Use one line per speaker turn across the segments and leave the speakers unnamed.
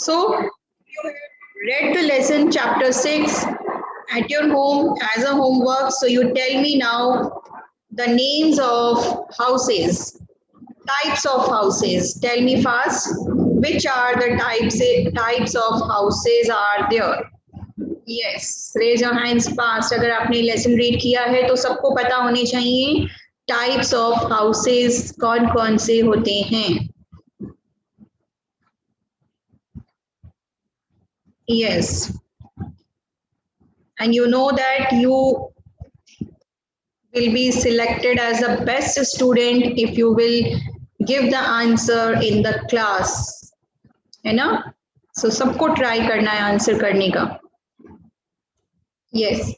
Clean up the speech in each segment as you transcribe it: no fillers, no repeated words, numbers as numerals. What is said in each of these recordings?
So you have read the lesson chapter 6 at your home as a homework. So you tell me now the names of houses, types of houses. Tell me fast. Which are the types of houses are there? Yes, raise your hands fast. अगर आपने lesson read किया है तो सबको पता होने चाहिए types of houses कौन कौन से होते हैं. Yes, and you know that you will be selected as the best student if you will give the answer in the class, है ना? So सबको try करना है आंसर करने का. Yes.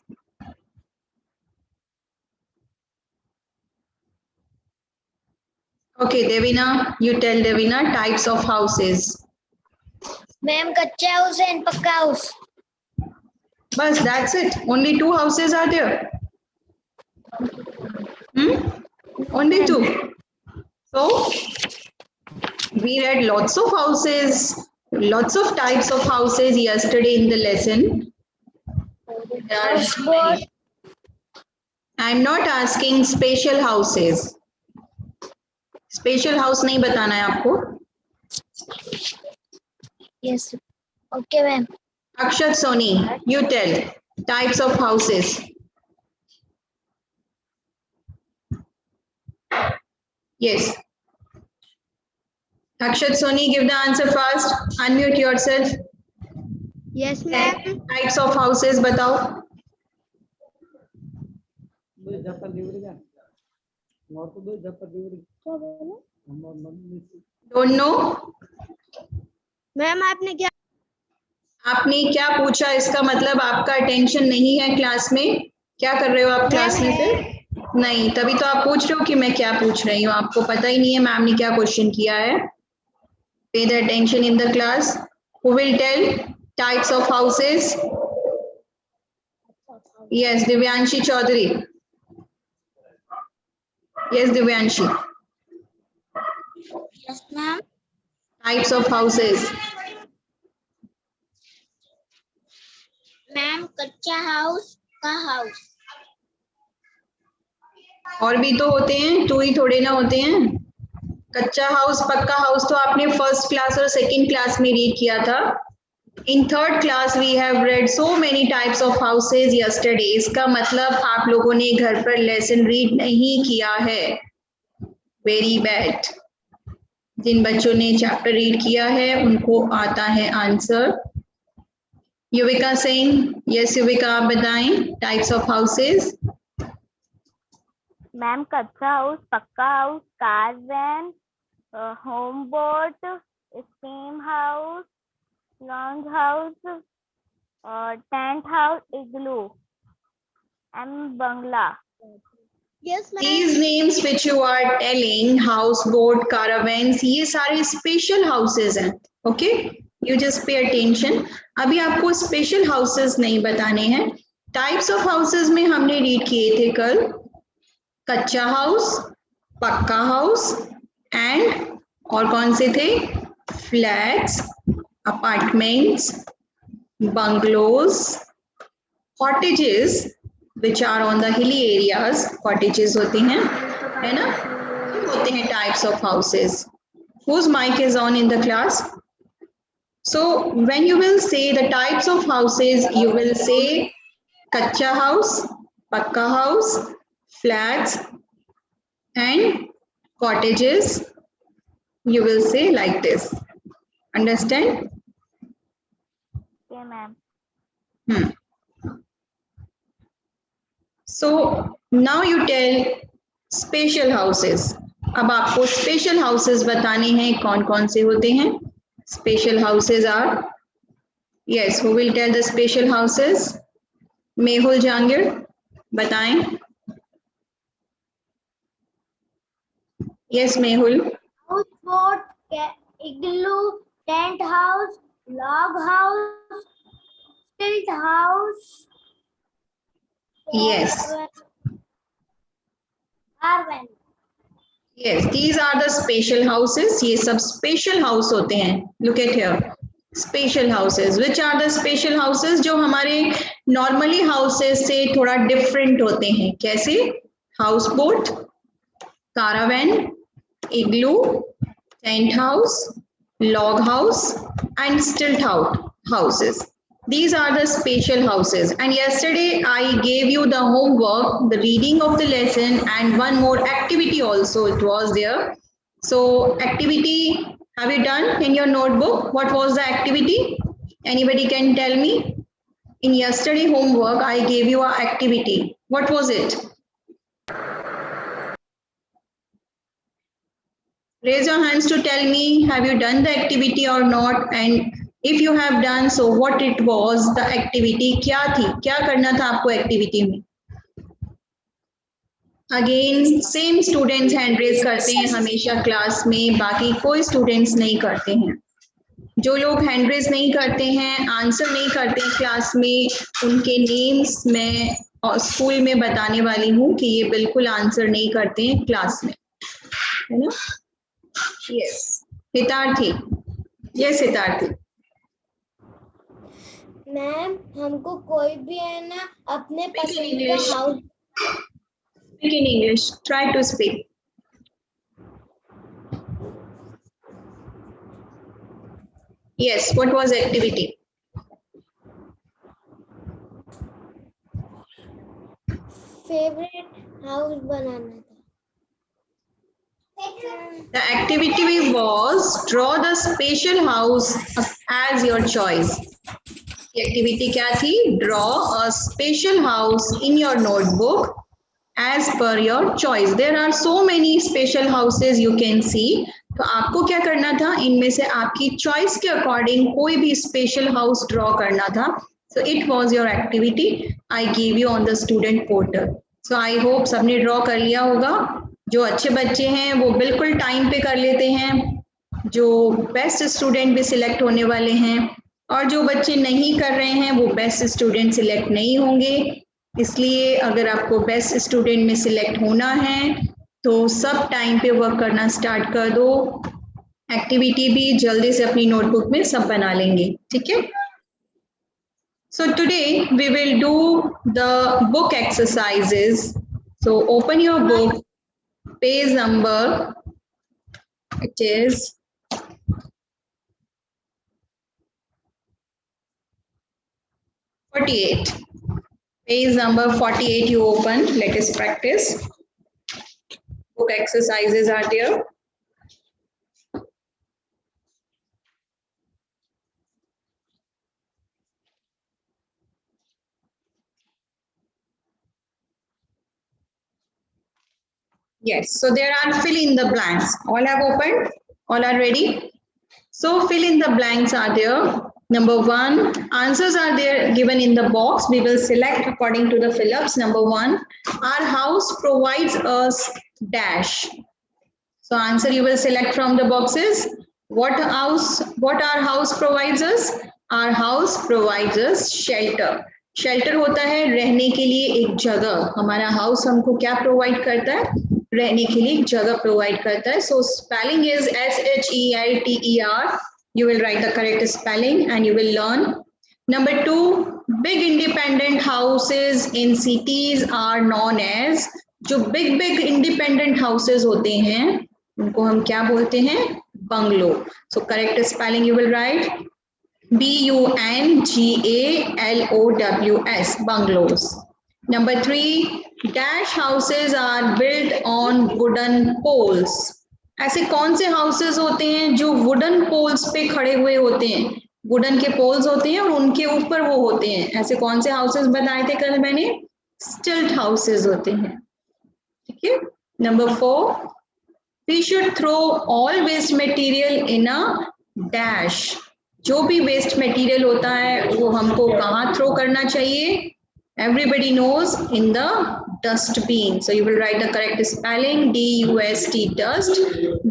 Okay, Devina, you tell Devina types of houses.
Ma'am कच्चा house and पक्का house.
Bas, that's it. Only two houses are there. Only two. So we read lots of houses, lots of types of houses yesterday in the lesson.
Houseboat.
I'm not asking special houses. Special house नहीं बताना है आपको.
Yes. Okay, ma'am.
Akshat Soni, you tell types of houses. Yes. Akshat Soni, give the answer fast. Unmute yourself.
Yes, ma'am.
Types of houses बताओ. Don't know.
Ma'am आपने
क्या पूछा इसका मतलब आपका अटेंशन नहीं है क्लास में. क्या कर रहे हो आप क्लास में फिर? नहीं, तभी तो आप पूछ रहे हो कि मैं क्या पूछ रही हूँ. आपको पता ही नहीं है मैम ने क्या क्वेश्चन किया है. Pay the attention in the class. Who will tell types of houses? Yes, Divyanshi Chaudhary. Yes, Divyanshi.
Yes, ma'am.
Types of houses.
Ma'am कच्चा हाउस का हाउस.
और भी तो होते हैं, टू ही थोड़े ना होते हैं. कच्चा हाउस पक्का हाउस तो आपने फर्स्ट क्लास और सेकंड क्लास में रीड किया था. In third class we have read so many types of houses yesterday. इसका मतलब आप लोगों ने घर पर लेसन रीड नहीं किया है. Very bad. जिन बच्चों ने चैप्टर रीड किया है उनको आता है आंसर. युविका सिंह. यस युविका, आप बताएं टाइप्स ऑफ हाउसेज.
मैम कच्चा हाउस, पक्का house, caravan, home boat, steam house, long house, tent house, igloo and bungalow.
Yes, ma'am.
These names which you are telling, houseboat, caravans, ये सारे special houses हैं. Okay, you just pay attention. अभी आपको special houses नहीं बताने हैं. Types of houses में हमने रीड किए थे कल कच्चा हाउस, पक्का हाउस एंड और कौन से थे? Flats, apartments, bungalows, cottages which are on the hilly areas. cottages होते हैं, है ना? होते हैं types of houses. Whose mic is on in the class? So when you will say the types of houses, you will say kacha house, pakka house, flats and cottages. You will say like this. Understand?
Okay, ma'am.
So now you tell special houses. अब आपको special houses बताने हैं कौन कौन से होते हैं. Special houses are, yes, who will tell the special houses? Mehul Jangir, बताएं. Yes, Mehul.
Houseboat, igloo, tent house, log house, stilt house.
Yes.
Caravan.
Yes, these are the special houses. ये सब special house होते हैं. Look at here. Special houses. Which are the special houses? जो हमारे normally houses से थोड़ा different होते हैं. कैसे? House boat, caravan, igloo, tent house, log house, and stilt houses. These are the special houses. And yesterday I gave you the homework, the reading of the lesson, and one more activity also. It was there. So activity, have you done in your notebook? What was the activity? Anybody can tell me? In yesterday homework, I gave you an activity. What was it? Raise your hands to tell me, have you done the activity or not? And if you have done, so what it was, the activity क्या थी? क्या करना था आपको activity में? Again, same students hand raise करते हैं हमेशा क्लास में, बाकी कोई students नहीं करते हैं. जो लोग हैंड रेज नहीं करते हैं, आंसर नहीं करते हैं क्लास में, उनके नेम्स मैं स्कूल में बताने वाली हूँ कि ये बिल्कुल आंसर नहीं करते हैं क्लास में, है ना? यस, हितार्थी. यस हितार्थी.
मैम हमको कोई भी है ना अपने
Speak in
पसंद का
English.
House.
Speak in English. Try to speak. Yes, what was the activity?
Favourite house बनाना था.
The activity was draw the special house as your choice. The activity क्या थी? Draw a special house in your notebook as per your choice. There are so many special houses you can see. तो आपको क्या करना था? इनमें से आपकी चॉइस के अकॉर्डिंग कोई भी स्पेशल हाउस ड्रॉ करना था. So it was your activity. I gave you on the student portal. So I hope सबने ड्रॉ कर लिया होगा. जो अच्छे बच्चे हैं वो बिल्कुल टाइम पे कर लेते हैं, जो बेस्ट स्टूडेंट भी सिलेक्ट होने वाले हैं, और जो बच्चे नहीं कर रहे हैं वो बेस्ट स्टूडेंट सिलेक्ट नहीं होंगे. इसलिए अगर आपको बेस्ट स्टूडेंट में सिलेक्ट होना है तो सब टाइम पे वर्क करना स्टार्ट कर दो. एक्टिविटी भी जल्दी से अपनी नोटबुक में सब बना लेंगे. ठीक है? So today we will do the book exercises. So open your book, page number, it is 48. Page number 48 you open. Let us practice. Book exercises are there. Yes, so there are fill in the blanks. All have opened? All are ready? So fill in the blanks are there. Number 1, answers are there given in the box. We will select according to the fill-ups. Number 1, our house provides us dash. So answer you will select from the boxes. What our house provides us? Our house provides us shelter. Shelter होता है रहने के लिए एक जगह. हमारा house हमको क्या प्रोवाइड करता है? रहने के लिए एक जगह प्रोवाइड करता है. So spelling is SHELTER. You will write the correct spelling and you will learn. Number 2, big independent houses in cities are known as. जो big independent houses होते हैं उनको हम क्या बोलते हैं? Bungalow. So correct spelling you will write BUNGALOWS, bungalows. Number 3, dash houses are built on wooden poles. ऐसे कौन से हाउसेज होते हैं जो वुडन पोल्स पे खड़े हुए होते हैं? वुडन के पोल्स होते हैं और उनके ऊपर वो होते हैं. ऐसे कौन से हाउसेज बताए थे कल मैंने? स्टिल्ट हाउसेज होते हैं. ठीक है? Number 4, we should throw all waste material in a dash. जो भी वेस्ट मटेरियल होता है वो हमको कहाँ थ्रो करना चाहिए? Everybody knows, in the dustbin. So you will write the correct spelling, DUST, dust,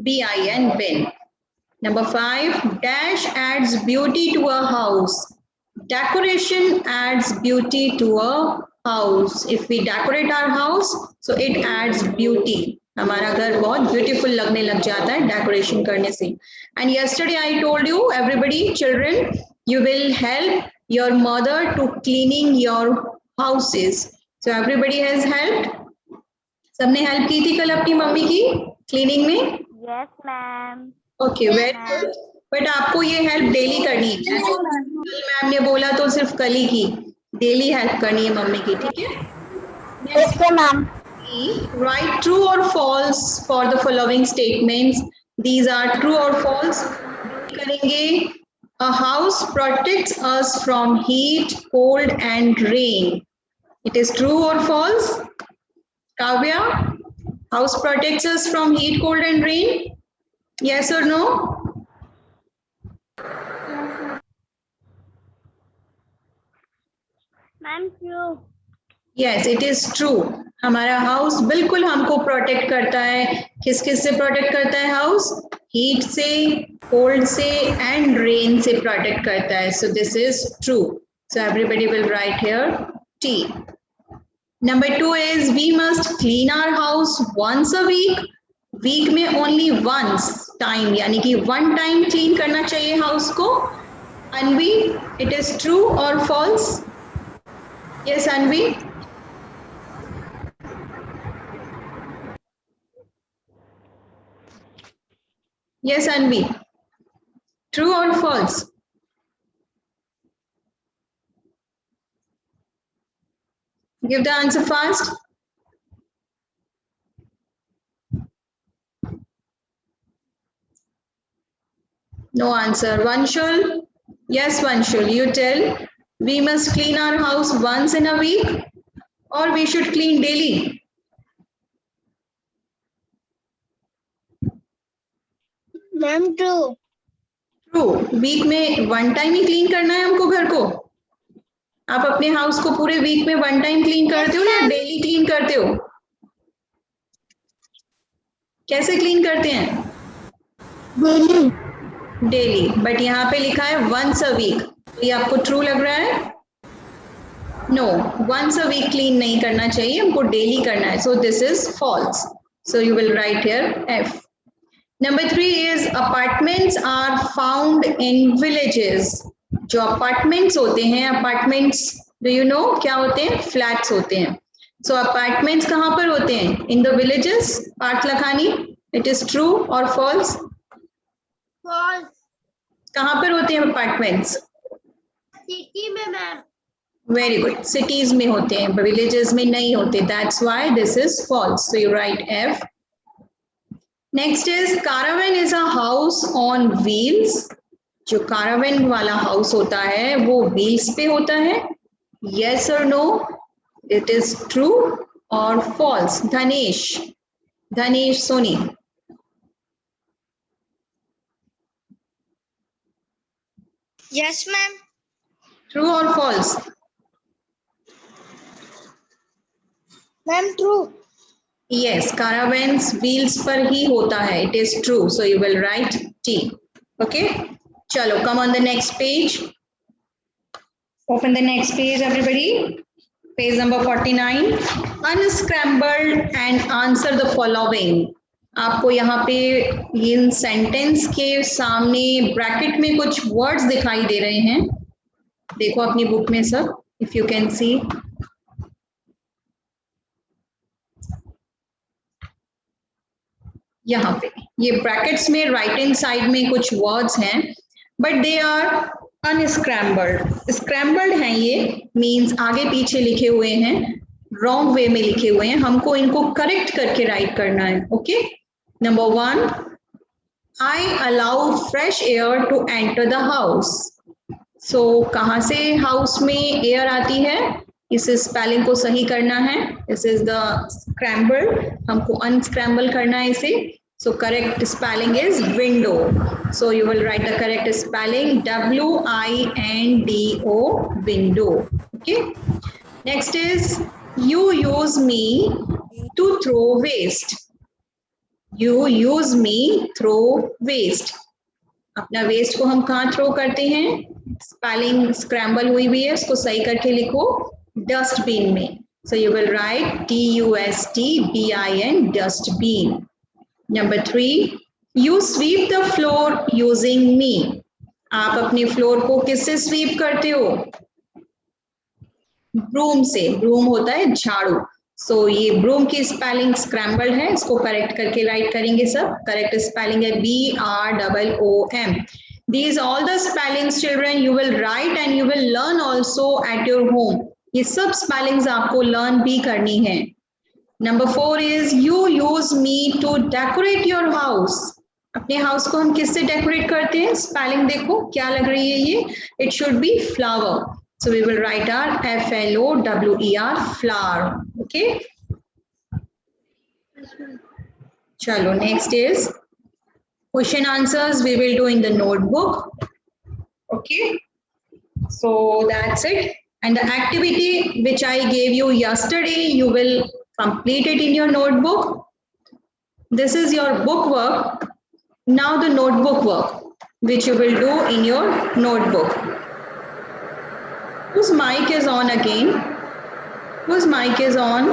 BIN, bin. Number 5, dash adds beauty to a house. Decoration adds beauty to a house. If we decorate our house, so it adds beauty. हमारा घर बहुत beautiful लगने लग जाता है decoration करने से. And yesterday I told you everybody children you will help your mother to cleaning your houses. So everybody has helped. सबने हेल्प की थी कल अपनी मम्मी की क्लीनिंग में.
Yes, ma'am.
Okay very good. But आपको ये हेल्प डेली करनी है. कल मैम ने बोला तो सिर्फ कल ही की. डेली हेल्प करनी है मम्मी की. ठीक है.
Okay, ma'am.
Write true or false for the following statements. These are true or false. करेंगे. A house protects us from heat, cold and rain. It is true or false? Kavya, house protects us from heat, cold and rain? Yes or no?
Ma'am, true.
Yes, it is true. हमारा house बिल्कुल हमको protect करता है. किस किस से protect करता है हाउस? हीट से, कोल्ड से एंड रेन से प्रोटेक्ट करता है. So this is true. So everybody will write here T. Number 2 is we must clean our house once a week. Week में ओनली वंस टाइम यानी कि वन टाइम क्लीन करना चाहिए house को. Anvi, it is true और false? Yes Anvi. Yes, Anvi. True or false? Give the answer fast. No answer. Vanshul? Yes, Vanshul, you tell. We must clean our house once in a week or we should clean daily?
Ma'am, true.
True. Week में one time ही clean करना है हमको घर को. आप अपने house को पूरे वीक में वन टाइम क्लीन करते हो या डेली क्लीन करते हो? कैसे क्लीन करते हैं?
Daily.
डेली. बट यहाँ पे लिखा है वंस अ वीक. ये आपको ट्रू लग रहा है? No, once a week clean नहीं करना चाहिए, हमको डेली करना है. So this is false. So you will write here F. Number 3 is apartments are found in villages. जो अपार्टमेंट्स होते हैं, अपार्टमेंट्स डू यू नो क्या होते हैं? फ्लैट्स होते हैं. सो अपार्टमेंट्स कहाँ पर होते हैं? In the villages. Parth Lakhani, it is true और फॉल्स?
False.
कहाँ पर होते हैं अपार्टमेंट्स?
City में मैम.
Very good. सिटीज में होते हैं, विलेजेस में नहीं होते. That's why this is false. So you write F. Next is caravan is a house on wheels. जो caravan वाला हाउस होता है वो व्हील्स पे होता है. yes or no? It is true or false? Dhanesh, Dhanesh Soni.
Yes, ma'am.
True or false?
Ma'am, true.
Yes, caravans wheels पर ही होता है. It is true. So you will write T. Okay. चलो, come on the next page. Open the next page, everybody. Page number 49. Unscramble and answer the following. आपको यहाँ पे इन sentence के सामने bracket में कुछ वर्ड्स दिखाई दे रहे हैं. देखो अपनी बुक में सब, if you can see. यहाँ पे ये ब्रैकेट्स में राइट हैंड साइड में कुछ वर्ड्स हैं, बट दे आर अनस्क्रैम्बल्ड. स्क्रैम्बल्ड हैं ये, मींस आगे पीछे लिखे हुए हैं, रॉन्ग वे में लिखे हुए हैं. हमको इनको करेक्ट करके राइट करना है. Okay. Number 1, I allow fresh air to enter the house. So कहाँ से हाउस में एयर आती है? इस स्पेलिंग को सही करना है. दिस इज द स्क्रैम्बल, हमको अनस्क्रैम्बल करना है इसे. So correct spelling is window. So you will write the correct spelling WINDO, window. Okay. Next is you use me to throw waste. You use me throw waste. अपना waste को हम कहाँ throw करते हैं? Spelling scramble हुई है, उसको सही करके लिखो डस्टबिन में. So you will write DUSTBIN, dustbin. Number 3, you sweep the floor using me. आप अपने फ्लोर को किससे स्वीप करते हो? ब्रूम से. ब्रूम होता है झाड़ू. सो ये ब्रूम की स्पेलिंग स्क्रैम्बल्ड है, इसको करेक्ट करके राइट करेंगे सब. करेक्ट स्पेलिंग है BROOM. These all the spellings children you will write and you will learn also at your home. ये सब स्पेलिंग्स आपको लर्न भी करनी है. Number 4 is you use me to decorate your house. अपने हाउस को हम किससे डेकोरेट करते हैं? स्पेलिंग देखो क्या लग रही है ये. It should be flower. So we will write our FLOWER, flower. Okay. Chalo, next is question answers we will do in the notebook. Okay. So that's it. And the activity which I gave you yesterday, you will complete it in your notebook. This is your book work. Now the notebook work, which you will do in your notebook. Whose mic is on again? Whose mic is on?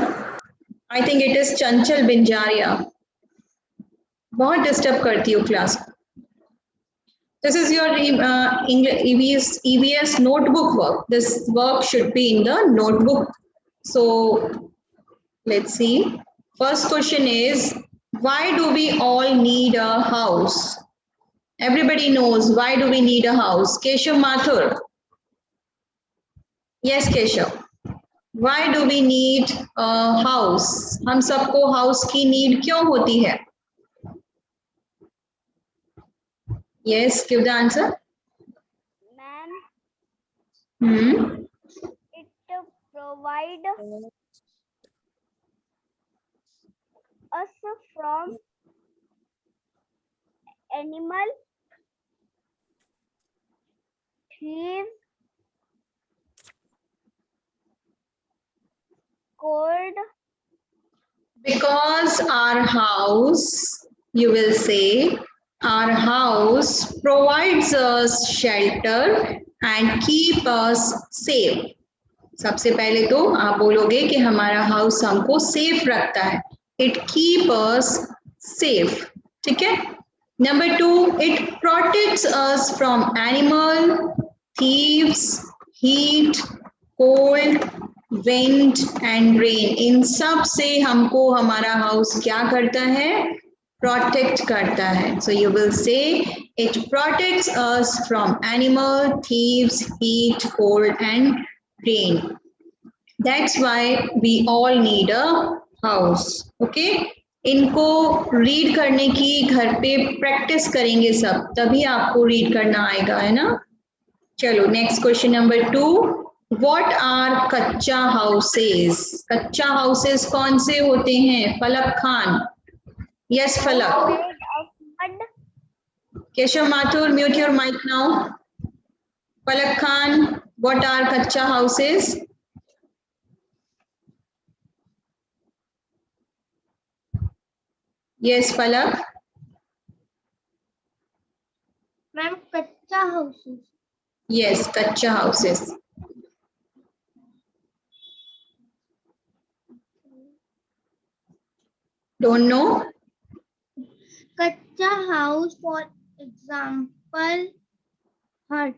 I think it is Chanchal Binjaria. बहुत disturb करती हो class. This is your EVS notebook work. This work should be in the notebook. So let's see. First question is, why do we all need a house? Everybody knows why do we need a house. Keshav Mathur. Yes, Keshav. Why do we need a house? हम सबको house की need क्यों होती है? Yes, give the answer.
Ma'am, it provide us from animal, thieves, cold.
Because our house, you will say, our house provides us shelter and keep us safe. सबसे पहले तो आप बोलोगे कि हमारा हाउस हमको सेफ रखता है. It keep us safe. ठीक है. Number 2, it protects us from animal, thieves, heat, cold, wind and rain. इन सब से हमको हमारा हाउस क्या करता है? प्रोटेक्ट करता है. So you will say it protects us from animal, thieves, heat, cold and rain. That's why we all need a house. Okay. इनको रीड करने की घर पे प्रैक्टिस करेंगे सब, तभी आपको रीड करना आएगा, है ना. चलो next question number 2. What are कच्चा हाउसेस? कच्चा हाउसेस कौन से होते हैं? फलक Khan. Yes, Falak.
Made of mud,
Keshav Mathur, mute your mic now. Falak Khan, what are kacha houses? Yes, Falak.
ma'am, kacha houses.
Yes, kacha houses. Don't know?
Kacha house, for example, hut.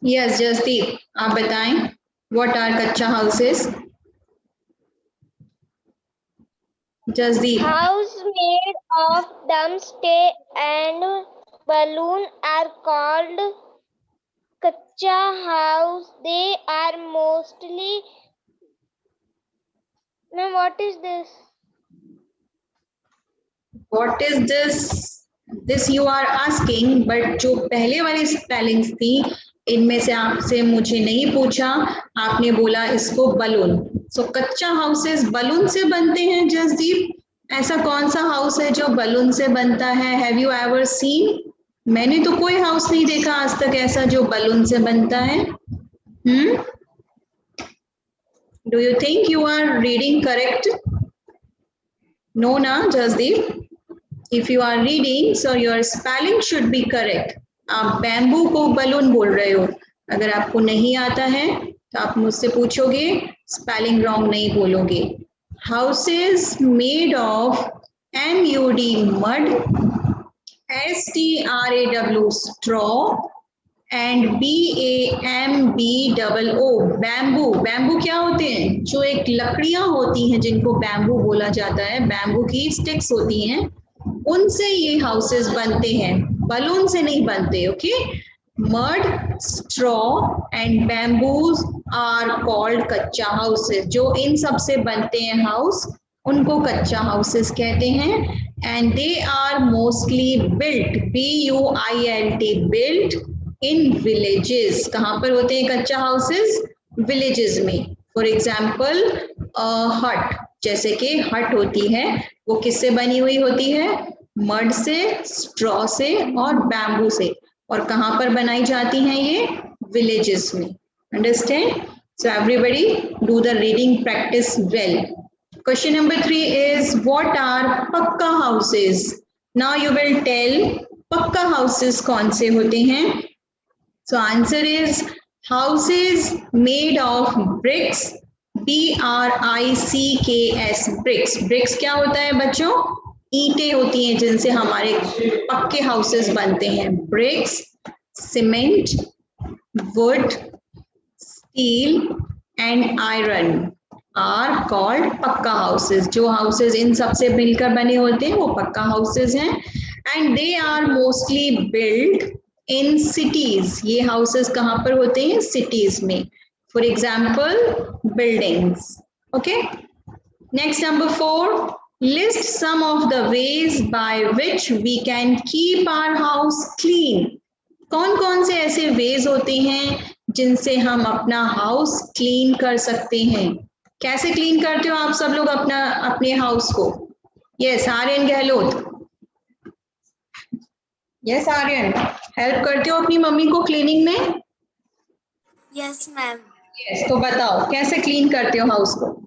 Yes, Jasdeep, आप बताएं. What are kacha houses? Jasdeep.
House made of dumpstay and balloon are called kacha house. They are mostly. Ma'am, what is this?
What is this? This you are asking, but जो पहले वाली spellings थी इनमें से आपसे मुझे नहीं पूछा, आपने बोला इसको बलून. सो कच्चा हाउसेस बलून से बनते हैं. जसदीप, ऐसा कौन सा हाउस है जो बलून से बनता है? Have you ever seen? मैंने तो कोई हाउस नहीं देखा आज तक ऐसा जो बलून से बनता है. Do you think you are reading correct? No, na, Jasdeep. If you are reading, so your spelling should be correct. आप बैम्बू को बलून बोल रहे हो, अगर आपको नहीं आता है तो आप मुझसे पूछोगे, स्पेलिंग रॉन्ग नहीं बोलोगे. Houses made of MUD mud, STRAW straw and BAMBOO bamboo. Bamboo क्या होते हैं? जो एक लकड़ियां होती हैं जिनको बैम्बू बोला जाता है, बैम्बू की स्टिक्स होती हैं, उनसे ये हाउसेस बनते हैं, बलून से नहीं बनते. Okay, mud, straw and bamboos are called kachcha houses. जो इन सब से बनते हैं हाउस, उनको कच्चा हाउसेस कहते हैं. And they are mostly built, BUILT, built in villages. कहाँ पर होते हैं कच्चा हाउसेस? विलेजेस में. फॉर एग्जाम्पल हट, जैसे कि हट होती है, वो किससे बनी हुई होती है? मड से, स्ट्रॉ से और बैम्बू से. और कहाँ पर बनाई जाती हैं ये? विलेजेस में. Understand? So everybody do the reading practice well. Question number 3 is, what are पक्का houses? Now you will tell पक्का houses कौन से होते हैं. So answer is houses made of bricks, BRICKS, bricks. Bricks क्या होता है बच्चों? ईंटें होती हैं जिनसे हमारे पक्के हाउसेस बनते हैं. Bricks, cement, wood, steel and iron are called pakka houses. जो हाउसेस इन सब से मिलकर बने होते हैं वो पक्का हाउसेस हैं. And they are mostly build in cities. ये हाउसेस कहाँ पर होते हैं? सिटीज में. For example buildings. Okay, next number 4, list some of the ways by which we can keep our house clean. कौन कौन से ऐसे ways होते हैं जिनसे हम अपना हाउस क्लीन कर सकते हैं? कैसे क्लीन करते हो आप सब लोग अपने हाउस को? Yes, Aryan Gehlot. Yes Aryan, help करते हो अपनी मम्मी को क्लीनिंग में?
Yes ma'am.
यस, तो बताओ कैसे क्लीन करते हो हाउस को?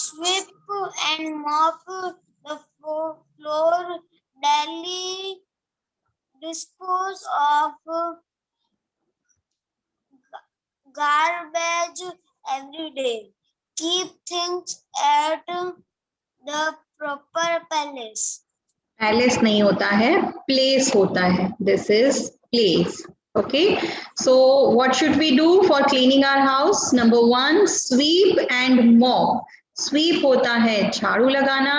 Sweep and mop the floor daily. Dispose of garbage every day. Keep things at the proper place.
Palace नहीं होता है, प्लेस होता है. This is place. Okay, so what should we do for cleaning our house? Number 1, sweep and mop. Sweep होता है झाड़ू लगाना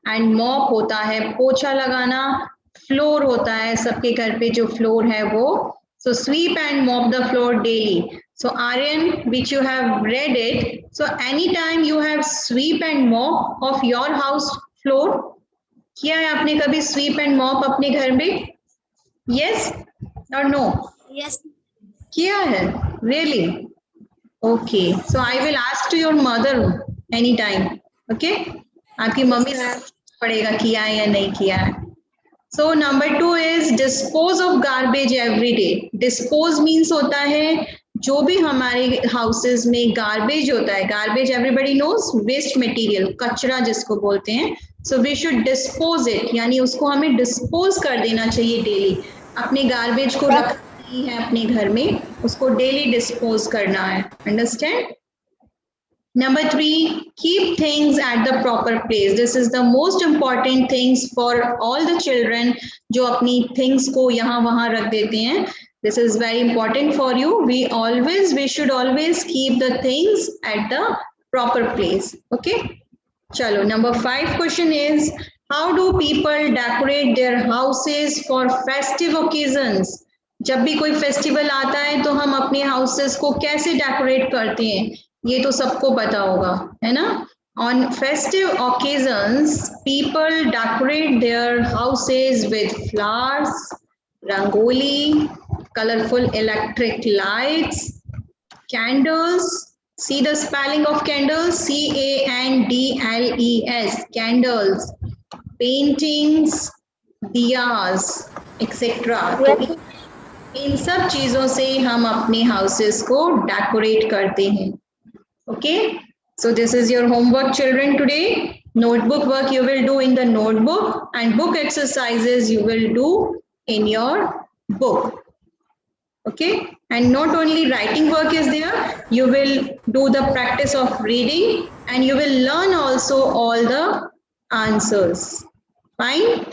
and mop होता है पोछा लगाना. फ्लोर होता है, सबके घर पे जो फ्लोर है वो. So sweep and mop the floor daily. So Aryan, which you have read it, so anytime you have sweep and mop of your house floor, किया है आपने कभी स्वीप एंड मॉप अपने घर में? यस और नो?
Yes.
किया है? Really? Okay, so I will ask to your mother any time. Okay, आपकी मम्मी से पड़ेगा किया है या नहीं किया है. So number 2 is dispose of garbage every day. Dispose means होता है जो भी हमारे हाउसेस में गार्बेज होता है. Garbage everybody knows, waste material, कचरा जिसको बोलते हैं. So we should dispose it, यानी उसको हमें डिस्पोज कर देना चाहिए डेली. अपने गार्बेज को रखना नहीं है अपने घर में, उसको डेली डिस्पोज करना है. Understand? Number 3, keep things at the proper place. This is the most important things for all the children जो अपनी things को यहाँ वहाँ रख देते हैं. This is very important for you. We should always keep the things at the proper place. Okay? चलो, number 5 question is, how do people decorate their houses for festive occasions? जब भी कोई फेस्टिवल आता है तो हम अपने हाउसेस को कैसे डेकोरेट करते हैं? ये तो सबको पता होगा, है ना? On festive occasions, people decorate their houses with flowers, rangoli, colorful electric lights, candles. See the spelling of candles, CANDLES, candles, paintings, diyas, etc. इन सब चीजों से हम अपने हाउसेस को डेकोरेट करते हैं. Okay, so this is your homework children today. Notebook work you will do in the notebook, and book exercises you will do in your book. Okay, and not only writing work is there, you will do the practice of reading, and you will learn also all the answers. Fine.